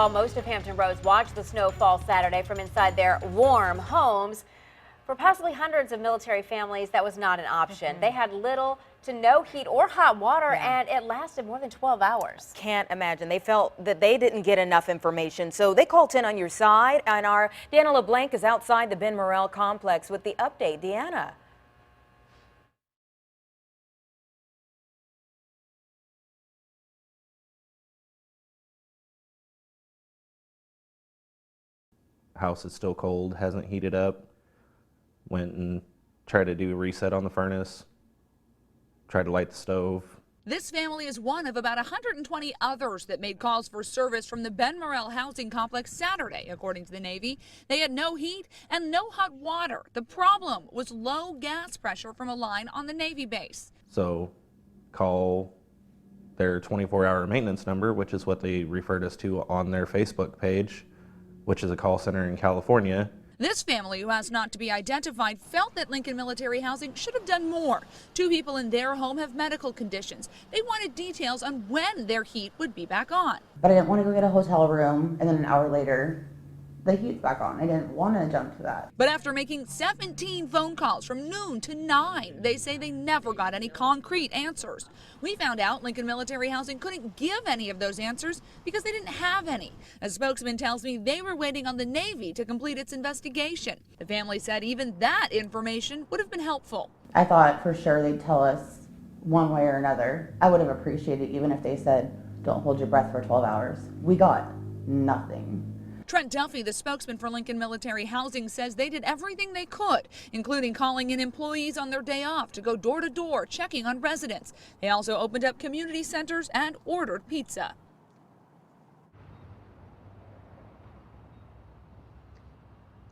Well, most of Hampton Roads watched the snow fall Saturday from inside their warm homes. For possibly hundreds of military families, that was not an option. They had little to no heat or hot water, and it lasted more than 12 hours. Can't imagine. They felt that they didn't get enough information, so they called 10 on your side, and our Deanna LeBlanc is outside the Ben Morrell complex with the update. Deanna. House is still cold, hasn't heated up. Went and tried to do a reset on the furnace, tried to light the stove. This family is one of about 120 others that made calls for service from the Ben Morrell housing complex Saturday, according to the Navy. They had no heat and no hot water. The problem was low gas pressure from a line on the Navy base. So call their 24-hour maintenance number, which is what they referred us to on their Facebook page, which is a call center in California. This family, who asked not to be identified, felt that Lincoln Military Housing should have done more. Two people in their home have medical conditions. They wanted details on when their heat would be back on. But I didn't want to go get a hotel room and then an hour later the heat's back on. I didn't want to jump to that. But after making 17 phone calls from noon to 9, they say they never got any concrete answers. We found out Lincoln Military Housing couldn't give any of those answers because they didn't have any. A spokesman tells me they were waiting on the Navy to complete its investigation. The family said even that information would have been helpful. I thought for sure they'd tell us one way or another. I would have appreciated even if they said, don't hold your breath for 12 hours. We got nothing. Trent Duffy, the spokesman for Lincoln Military Housing, says they did everything they could, including calling in employees on their day off to go door to door, checking on residents. They also opened up community centers and ordered pizza.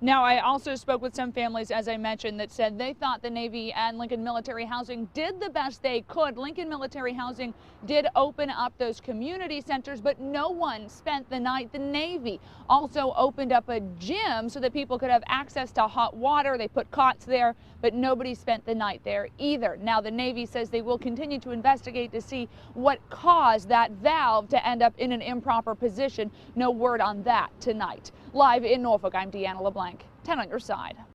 Now, I also spoke with some families, as I mentioned, that said they thought the Navy and Lincoln Military Housing did the best they could. Lincoln Military Housing did open up those community centers, but no one spent the night. The Navy also opened up a gym so that people could have access to hot water. They put cots there, but nobody spent the night there either. Now, the Navy says they will continue to investigate to see what caused that valve to end up in an improper position. No word on that tonight. Live in Norfolk, I'm Deanna LeBlanc. 10 on your side.